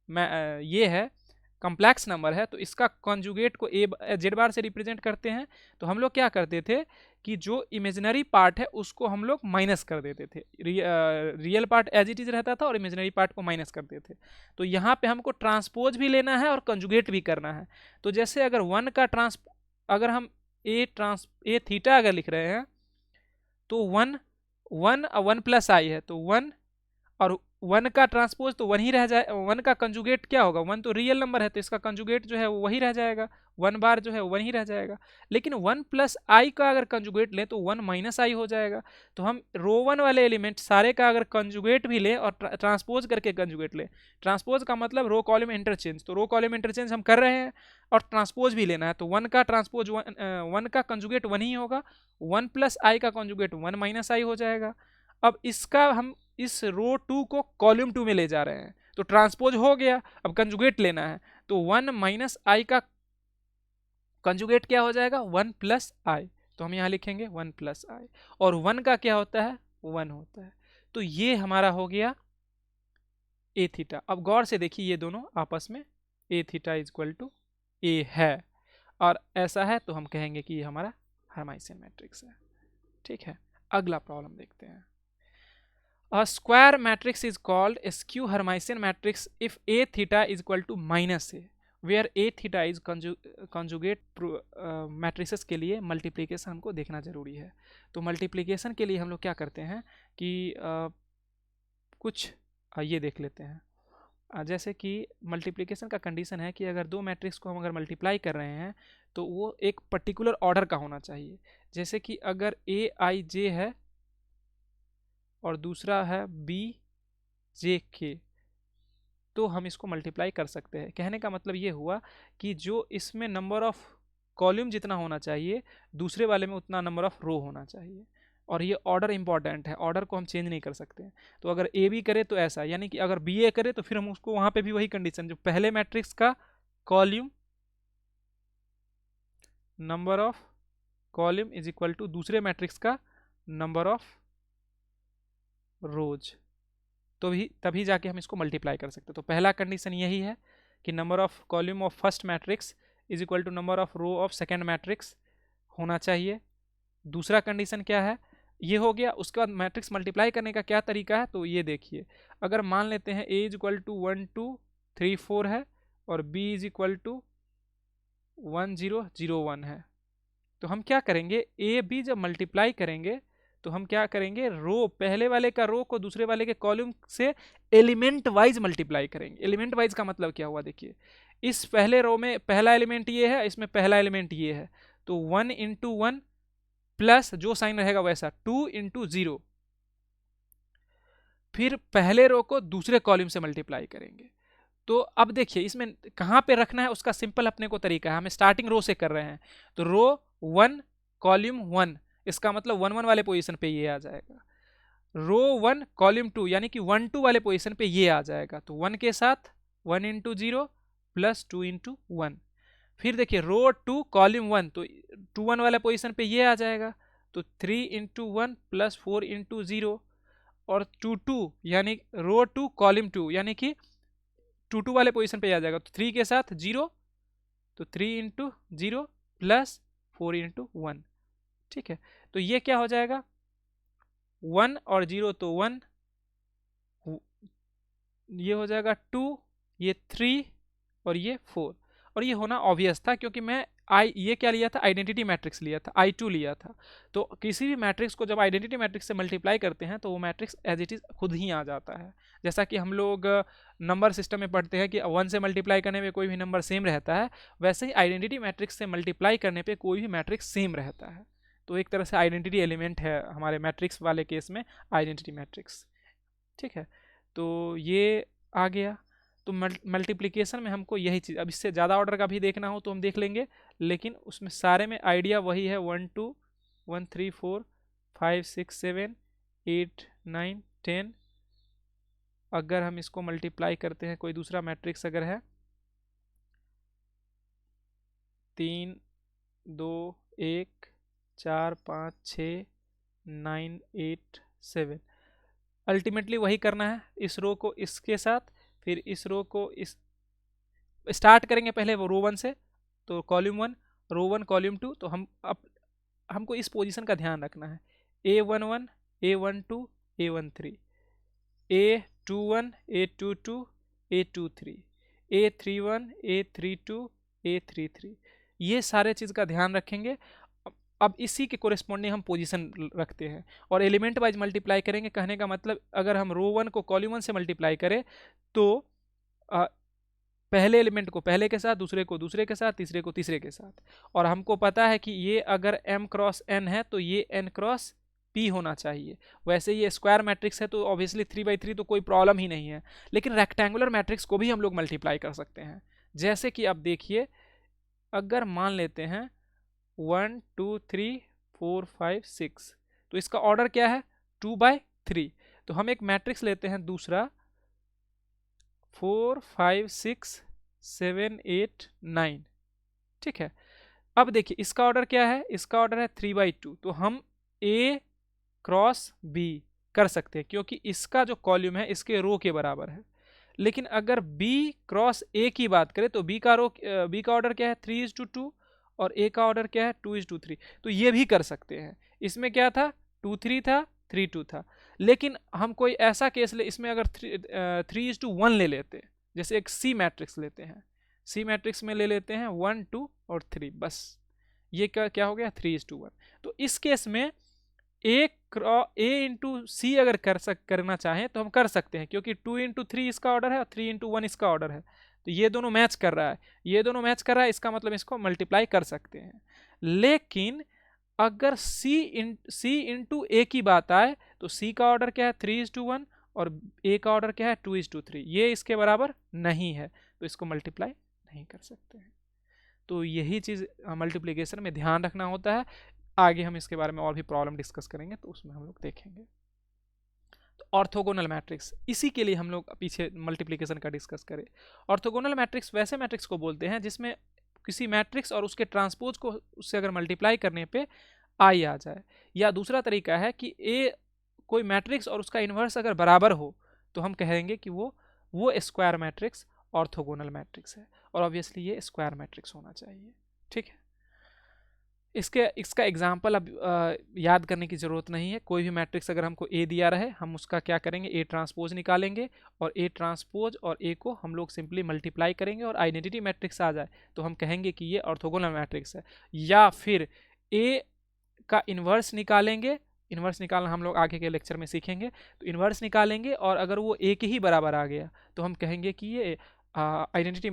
ये है कॉम्प्लेक्स नंबर है तो इसका कॉन्जुगेट को ए जेड बार से रिप्रेजेंट करते हैं, तो हम लोग क्या करते थे कि जो इमेजिनरी पार्ट है उसको हम लोग माइनस कर देते थे, real part as it is रहता था और इमेजिनरी पार्ट को माइनस करते थे। तो यहाँ पे हमको ट्रांसपोज भी लेना है और कंजुगेट भी करना है। तो जैसे अगर वन का अगर हम ए थीटा अगर लिख रहे हैं तो वन वन प्लस आई है तो वन, और वन का ट्रांसपोज तो वन ही रह जाए, वन का कंजुगेट क्या होगा, वन तो रियल नंबर है तो इसका कंजुगेट जो है वो वही रह जाएगा, वन बार जो है वन ही रह जाएगा। लेकिन वन प्लस आई का अगर कंजुगेट लें तो वन माइनस आई हो जाएगा। तो हम रो वन वाले एलिमेंट सारे का अगर कंजुगेट भी लें और ट्रांसपोज करके कंजुगेट लें, ट्रांसपोज का मतलब रो कॉलम इंटरचेंज, तो रो कॉलम इंटरचेंज हम कर रहे हैं और ट्रांसपोज भी लेना है, तो वन का ट्रांसपोज वन का कंजुगेट वन ही होगा, वन प्लस आई का कंजुगेट वन माइनस आई हो जाएगा। अब इसका हम इस रो 2 को कॉलम 2 में ले जा रहे हैं, तो ट्रांसपोज हो गया, अब कंजुगेट लेना है, तो 1 माइनस आई का कंजुगेट क्या हो जाएगा 1 प्लस आई, तो हम यहाँ लिखेंगे 1 प्लस आई, और 1 का क्या होता है 1 होता है। तो ये हमारा हो गया ए थीटा। अब गौर से देखिए ये दोनों आपस में ए थीटा इज इक्वल टू ए है, और ऐसा है तो हम कहेंगे कि ये हमारा हर्माइसन मैट्रिक्स है। ठीक है, अगला प्रॉब्लम देखते हैं। A square matrix is called a skew Hermitian matrix if a theta is equal to minus a, where a theta is conjugate matrices के लिए मल्टीप्लिकेशन हमको देखना जरूरी है। तो मल्टीप्लिकेशन के लिए हम लोग क्या करते हैं कि कुछ ये देख लेते हैं। जैसे कि मल्टीप्लिकेशन का कंडीशन है कि अगर दो मैट्रिक्स को हम अगर मल्टीप्लाई कर रहे हैं तो वो एक पर्टिकुलर ऑर्डर का होना चाहिए। जैसे कि अगर ए आई जे है और दूसरा है बी जे के, तो हम इसको मल्टीप्लाई कर सकते हैं। कहने का मतलब ये हुआ कि जो इसमें नंबर ऑफ कॉलम जितना होना चाहिए दूसरे वाले में उतना नंबर ऑफ रो होना चाहिए, और ये ऑर्डर इंपॉर्टेंट है, ऑर्डर को हम चेंज नहीं कर सकते। तो अगर ए बी करे तो ऐसा, यानी कि अगर बी ए करे तो फिर हम उसको वहां पे भी वही कंडीशन, जो पहले मैट्रिक्स का column number of column is equal to दूसरे मैट्रिक्स का नंबर ऑफ रोज, तो भी तभी जाके हम इसको मल्टीप्लाई कर सकते हैं। तो पहला कंडीशन यही है कि number of column of first matrix is equal to number of row of second matrix होना चाहिए। दूसरा कंडीशन क्या है, ये हो गया। उसके बाद मैट्रिक्स मल्टीप्लाई करने का क्या तरीका है, तो ये देखिए, अगर मान लेते हैं ए इज इक्वल टू 1 2 3 4 है और बी इज इक्वल टू 1 0 0 1 है, तो हम क्या करेंगे, ए बी जब मल्टीप्लाई करेंगे तो हम क्या करेंगे, रो पहले वाले का रो को दूसरे वाले के कॉलम से एलिमेंट वाइज मल्टीप्लाई करेंगे। एलिमेंट वाइज का मतलब क्या हुआ, देखिए इस पहले रो में पहला एलिमेंट ये है, इसमें पहला एलिमेंट ये है, तो 1 इंटू 1 प्लस जो साइन रहेगा वैसा 2 इंटू 0, फिर पहले रो को दूसरे कॉलम से मल्टीप्लाई करेंगे। तो अब देखिए इसमें कहाँ पे रखना है उसका सिंपल अपने को तरीका है, हम स्टार्टिंग रो से कर रहे हैं, तो रो 1 कॉलम 1, इसका मतलब 1 1 वाले पोजीशन पे ये आ जाएगा। रो 1 कॉलम 2 यानी कि 1 2 वाले पोजीशन पे ये आ जाएगा, तो 1 के साथ 1 इंटू 0 प्लस 2 इंटू 1। फिर देखिए रो 2 कॉलम 1, तो 2 1 वाले पोजीशन पे ये आ जाएगा, तो 3 इंटू 1 प्लस 4 इंटू 0, और 2 2 यानी रो 2 कॉलम 2 यानी कि 2 2 वाले पोजीशन पे आ जाएगा, तो 3 के साथ 0, तो 3 इंटू 0 प्लस 4 इंटू 1। ठीक है, तो ये क्या हो जाएगा 1 और 0 तो 1, ये हो जाएगा 2, ये 3 और ये 4, और ये होना ऑब्वियस था क्योंकि मैं ये क्या लिया था, आइडेंटिटी मैट्रिक्स लिया था, I2 लिया था। तो किसी भी मैट्रिक्स को जब आइडेंटिटी मैट्रिक्स से मल्टीप्लाई करते हैं तो वो मैट्रिक्स एज इट इज खुद ही आ जाता है। जैसा कि हम लोग नंबर सिस्टम में पढ़ते हैं कि 1 से मल्टीप्लाई करने पे कोई भी नंबर सेम रहता है, वैसे ही आइडेंटिटी मैट्रिक्स से मल्टीप्लाई करने पे कोई भी मैट्रिक्स सेम रहता है। तो एक तरह से आइडेंटिटी एलिमेंट है हमारे मैट्रिक्स वाले केस में आइडेंटिटी मैट्रिक्स। ठीक है, तो ये आ गया। तो मल्टीप्लिकेशन में हमको यही चीज़, अब इससे ज़्यादा ऑर्डर का भी देखना हो तो हम देख लेंगे, लेकिन उसमें सारे में आइडिया वही है, 1 2 1 3 4 5 6 7 8 9 10। अगर हम इसको मल्टीप्लाई करते हैं, कोई दूसरा मैट्रिक्स अगर है 3 2 1 4 5 6 9 8 7, अल्टीमेटली वही करना है, इस रो को इसके साथ, फिर इस रो को इस, स्टार्ट करेंगे पहले वो रो 1 से, तो कॉलम 1 रो 1 कॉलम 2, तो हमको इस पोजीशन का ध्यान रखना है, A11 A12 A13 A21 A22 A23 A31 A32 A33, ये सारे चीज़ का ध्यान रखेंगे। अब इसी के कोरेस्पॉन्डिंग हम पोजीशन रखते हैं और एलिमेंट वाइज मल्टीप्लाई करेंगे। कहने का मतलब अगर हम रो 1 को कॉलम 1 से मल्टीप्लाई करें तो पहले एलिमेंट को पहले के साथ, दूसरे को दूसरे के साथ, तीसरे को तीसरे के साथ, और हमको पता है कि ये अगर m क्रॉस n है तो ये n क्रॉस p होना चाहिए। वैसे ये स्क्वायर मैट्रिक्स है तो ऑब्वियसली 3/3 तो कोई प्रॉब्लम ही नहीं है, लेकिन रेक्टेंगुलर मैट्रिक्स को भी हम लोग मल्टीप्लाई कर सकते हैं। जैसे कि आप देखिए, अगर मान लेते हैं 1 2 3 4 5 6, तो इसका ऑर्डर क्या है 2/3, 3। तो हम एक मैट्रिक्स लेते हैं दूसरा 4 5 6 7 8 9। ठीक है, अब देखिए इसका ऑर्डर क्या है, इसका ऑर्डर है 3/2। तो हम A क्रॉस B कर सकते हैं क्योंकि इसका जो कॉलम है इसके रो के बराबर है। लेकिन अगर B क्रॉस A की बात करें तो B का ऑर्डर क्या है 3:2 और A का ऑर्डर क्या है 2:3। तो ये भी कर सकते हैं। इसमें क्या था 2:3 था 3:2 था। लेकिन हम कोई ऐसा केस ले, इसमें अगर 3:1 ले लेते, जैसे एक C मैट्रिक्स लेते हैं, C मैट्रिक्स में ले लेते हैं 1 2 और 3, बस ये क्या हो गया 3:1। तो इस केस में A इंटू सी अगर करना चाहें तो हम कर सकते हैं क्योंकि 2:3 इसका ऑर्डर है और 3:1 इसका ऑर्डर है। तो ये दोनों मैच कर रहा है, ये दोनों मैच कर रहा है, इसका मतलब इसको मल्टीप्लाई कर सकते हैं। लेकिन अगर C इंटू ए की बात आए तो C का ऑर्डर क्या है 3:1 और A का ऑर्डर क्या है 2:3। ये इसके बराबर नहीं है तो इसको मल्टीप्लाई नहीं कर सकते हैं। तो यही चीज मल्टीप्लिकेशन में ध्यान रखना होता है। आगे हम इसके बारे में और भी प्रॉब्लम डिस्कस करेंगे तो उसमें हम लोग देखेंगे। तो ऑर्थोगोनल मैट्रिक्स, इसी के लिए हम लोग पीछे मल्टीप्लिकेशन का डिस्कस करें। ऑर्थोगोनल मैट्रिक्स वैसे मैट्रिक्स को बोलते हैं जिसमें किसी मैट्रिक्स और उसके ट्रांसपोज को उससे अगर मल्टीप्लाई करने पे आई आ जाए, या दूसरा तरीका है कि ए कोई मैट्रिक्स और उसका इन्वर्स अगर बराबर हो तो हम कहेंगे कि वो स्क्वायर मैट्रिक्स ऑर्थोगोनल मैट्रिक्स है। और ऑब्वियसली ये स्क्वायर मैट्रिक्स होना चाहिए। ठीक है, इसका एग्जाम्पल अब याद करने की ज़रूरत नहीं है। कोई भी मैट्रिक्स अगर हमको ए दिया रहे, हम उसका क्या करेंगे, ए ट्रांसपोज निकालेंगे और ए ट्रांसपोज और ए को हम लोग सिंपली मल्टीप्लाई करेंगे और आइडेंटिटी मैट्रिक्स आ जाए तो हम कहेंगे कि ये ऑर्थोगोनल मैट्रिक्स है। या फिर ए का इन्वर्स निकालेंगे, इन्वर्स निकालना हम लोग आगे के लेक्चर में सीखेंगे। तो इन्वर्स निकालेंगे और अगर वो ए के ही बराबर आ गया तो हम कहेंगे कि ये आइडेंटिटी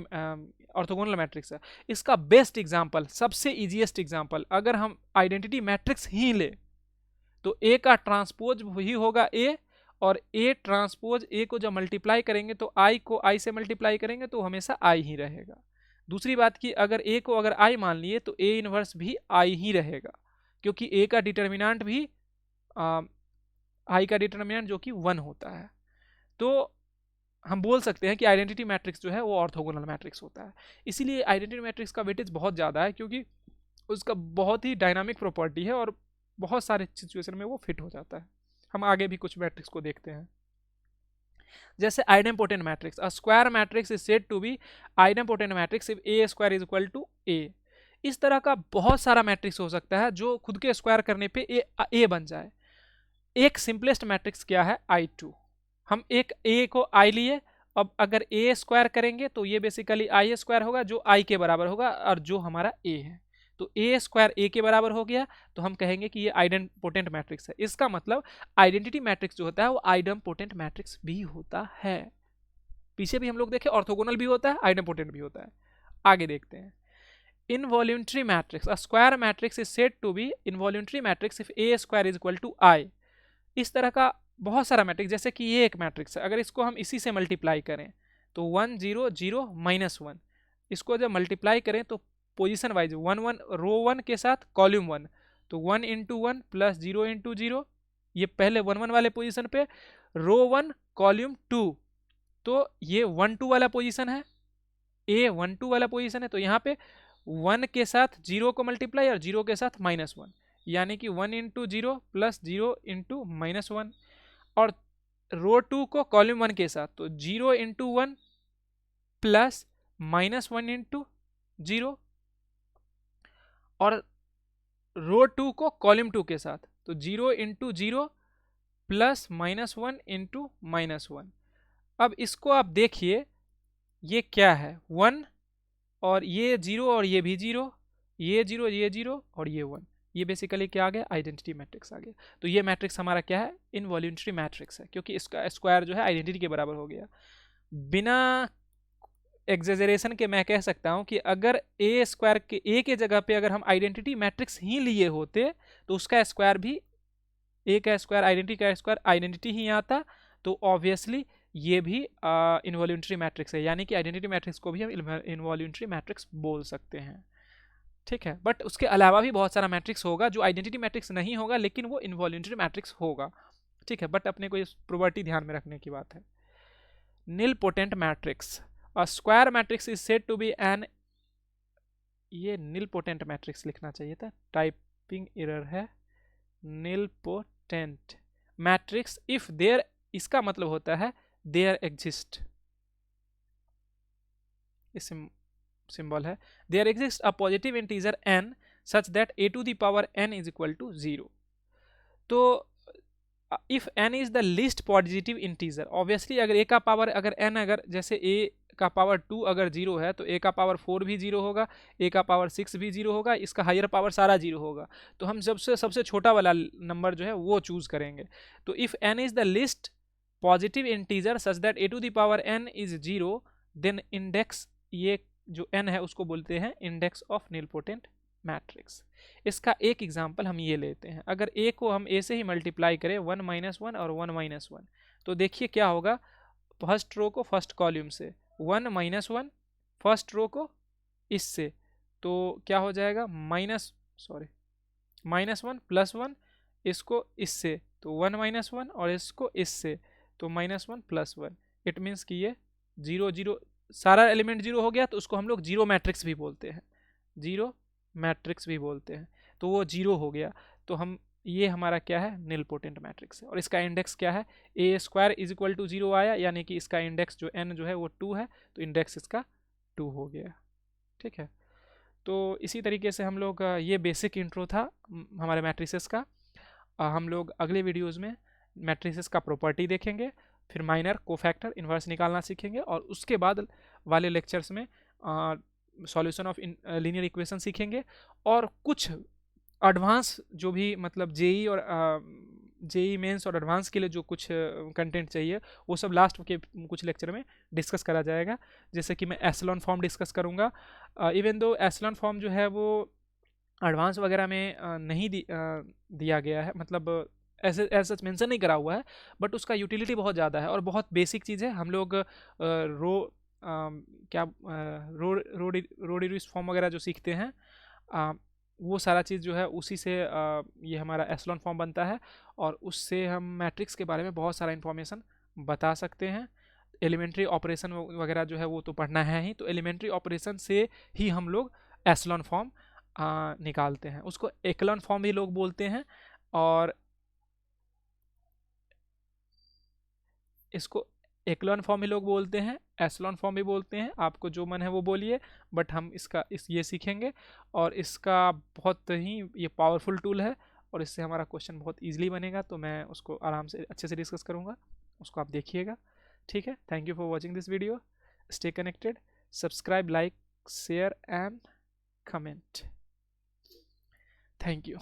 ऑर्थोगोनल मैट्रिक्स है। इसका बेस्ट एग्जांपल, सबसे इजीएस्ट एग्जांपल, अगर हम आइडेंटिटी मैट्रिक्स ही ले तो ए का ट्रांसपोज ही होगा ए, और ए ट्रांसपोज ए को जब मल्टीप्लाई करेंगे तो आई को आई से मल्टीप्लाई करेंगे तो हमेशा आई ही रहेगा। दूसरी बात कि अगर ए को अगर आई मान लिए तो ए इनवर्स भी आई ही रहेगा क्योंकि ए का डिटर्मिनेंट भी आई का डिटर्मिनेंट जो कि 1 होता है। तो हम बोल सकते हैं कि आइडेंटिटी मैट्रिक्स जो है वो ऑर्थोगोनल मैट्रिक्स होता है। इसीलिए आइडेंटिटी मैट्रिक्स का वेटेज बहुत ज़्यादा है क्योंकि उसका बहुत ही डायनामिक प्रॉपर्टी है और बहुत सारे सिचुएशन में वो फिट हो जाता है। हम आगे भी कुछ मैट्रिक्स को देखते हैं, जैसे idempotent matrix. A square matrix is said to be idempotent matrix if A square is equal to A. इस तरह का बहुत सारा मैट्रिक्स हो सकता है जो खुद के स्क्वायर करने पे ए बन जाए। एक सिंपलेस्ट मैट्रिक्स क्या है, I2। हम एक ए को आई लिए, अब अगर ए स्क्वायर करेंगे तो ये बेसिकली आई स्क्वायर होगा जो आई के बराबर होगा और जो हमारा ए है। तो ए स्क्वायर ए के बराबर हो गया तो हम कहेंगे कि ये आइडेम्पोटेंट मैट्रिक्स है। इसका मतलब आइडेंटिटी मैट्रिक्स जो होता है वो आइडेम्पोटेंट मैट्रिक्स भी होता है। पीछे भी हम लोग देखे ऑर्थोगोनल भी होता है, आइडेम्पोटेंट भी होता है। आगे देखते हैं involuntary matrix. A square matrix is said to be involuntary matrix if A square is equal to I. इस तरह का बहुत सारा मैट्रिक्स, जैसे कि ये एक मैट्रिक्स है, अगर इसको हम इसी से मल्टीप्लाई करें तो 1 0 0 -1, इसको जब मल्टीप्लाई करें तो पोजीशन वाइज 1 1 रो 1 के साथ कॉलम 1, तो 1 × 1 प्लस 0 × 0, ये पहले 1 1 वाले पोजीशन पे, रो 1 कॉलम 2, तो ये 1 2 वाला पोजीशन है, ए 1 2 वाला पोजीशन है। तो यहाँ पे 1 के साथ 0 को मल्टीप्लाई और 0 के साथ -1, यानी कि 1 × 0 प्लस 0 × -1, और रो 2 को कॉलम 1 के साथ, तो 0 × 1 प्लस -1 × 0, और रो 2 को कॉलम 2 के साथ, तो 0 × 0 प्लस -1 × -1। अब इसको आप देखिए, ये क्या है 1 और ये 0 और ये भी 0, ये 0 ये 0 और ये 1, ये बेसिकली क्या आ गया, आइडेंटिटी मैट्रिक्स आ गया। तो ये मैट्रिक्स हमारा क्या है, इनवॉल्यूंटरी मैट्रिक्स है क्योंकि इसका स्क्वायर जो है आइडेंटिटी के बराबर हो गया। बिना एग्जेजरेशन के मैं कह सकता हूं कि अगर ए स्क्वायर के ए के जगह पे अगर हम आइडेंटिटी मैट्रिक्स ही लिए होते तो उसका स्क्वायर भी ए का स्क्वायर आइडेंटिटी ही आता, तो ऑब्वियसली ये भी इनवॉल्यूंटरी मैट्रिक्स है, यानी कि आइडेंटिटी मैट्रिक्स को भी हम इनवॉल्यूंटरी मैट्रिक्स बोल सकते हैं। ठीक है, बट उसके अलावा भी बहुत सारा मैट्रिक्स होगा जो आइडेंटिटी मैट्रिक्स नहीं होगा लेकिन वो इनवॉल्यूंटरी मैट्रिक्स होगा। ठीक है, बट अपने को इस प्रॉपर्टी ध्यान में रखने की बात है। Nilpotent matrix, a square matrix is said to be N, ये नीलपोटेंट मैट्रिक्स लिखना चाहिए था, टाइपिंग एरर है। नीलपोटेंट मैट्रिक्स इफ देयर, इसका मतलब होता है देयर एग्जिस्ट, इस सिंबल है, there exist a positive integer n such that a to the power n is equal to 0। तो if n is the least positive integer, obviously अगर a का power, अगर n, अगर जैसे a का power 2 अगर 0 है तो a का पावर 4 भी 0 होगा, a का पावर 6 भी 0 होगा, इसका हायर पावर सारा 0 होगा। तो हम सबसे छोटा वाला नंबर जो है वो चूज करेंगे। तो if n is the least positive integer such that a to the power n is 0, then index, ये जो n है उसको बोलते हैं इंडेक्स ऑफ नीलपोटेंट मैट्रिक्स। इसका एक एग्जांपल हम ये लेते हैं, अगर a को हम a से ही मल्टीप्लाई करें 1 - 1 और 1 - 1, तो देखिए क्या होगा, फर्स्ट रो को फर्स्ट कॉलम से, 1 - 1 फर्स्ट रो को इससे, तो क्या हो जाएगा -1 + 1 इसको इससे, तो 1 - 1 और इसको इससे, तो -1 + 1। इट मीन्स कि ये 0 0, सारा एलिमेंट 0 हो गया, तो उसको हम लोग जीरो मैट्रिक्स भी बोलते हैं, जीरो मैट्रिक्स भी बोलते हैं। तो वो 0 हो गया, तो हम, ये हमारा क्या है, नीलपोटेंट मैट्रिक्स है। और इसका इंडेक्स क्या है, a² इज इक्वल टू 0 आया, यानी कि इसका इंडेक्स जो n जो है वो 2 है, तो इंडेक्स इसका 2 हो गया। ठीक है, तो इसी तरीके से हम लोग, ये बेसिक इंट्रो था हमारे मैट्रिसेस का। हम लोग अगले वीडियोज़ में मैट्रिसेस का प्रॉपर्टी देखेंगे, फिर माइनर, कोफैक्टर, इन्वर्स निकालना सीखेंगे, और उसके बाद वाले लेक्चर्स में सॉल्यूशन ऑफ लीनियर इक्वेशन सीखेंगे, और कुछ एडवांस जो भी मतलब जेई और जेई मेंस और एडवांस के लिए जो कुछ कंटेंट चाहिए वो सब लास्ट के कुछ लेक्चर में डिस्कस करा जाएगा। जैसे कि मैं एसलॉन फॉर्म डिस्कस करूँगा, इवन दो एसलॉन फॉर्म जो है वो एडवांस वगैरह में नहीं दिया गया है, मतलब ऐसे सच मेंशन नहीं करा हुआ है, बट उसका यूटिलिटी बहुत ज़्यादा है और बहुत बेसिक चीज़ है। हम लोग रोड फॉर्म वगैरह जो सीखते हैं, वो सारा चीज़ जो है उसी से ये हमारा एसलॉन फॉर्म बनता है, और उससे हम मैट्रिक्स के बारे में बहुत सारा इन्फॉर्मेशन बता सकते हैं। एलिमेंट्री ऑपरेशन वगैरह जो है वो तो पढ़ना है ही, तो एलिमेंट्री ऑपरेशन से ही हम लोग एसलॉन फॉर्म निकालते हैं, उसको एकलॉन फॉर्म भी लोग बोलते हैं, और इसको एकलॉन फॉर्म भी लोग बोलते हैं, एसलॉन फॉर्म भी बोलते हैं, आपको जो मन है वो बोलिए, बट हम ये सीखेंगे, और इसका बहुत ही ये पावरफुल टूल है, और इससे हमारा क्वेश्चन बहुत ईजिली बनेगा, तो मैं उसको आराम से अच्छे से डिस्कस करूँगा, उसको आप देखिएगा। ठीक है, thank you for watching this video, stay connected, subscribe, like, share and comment. Thank you.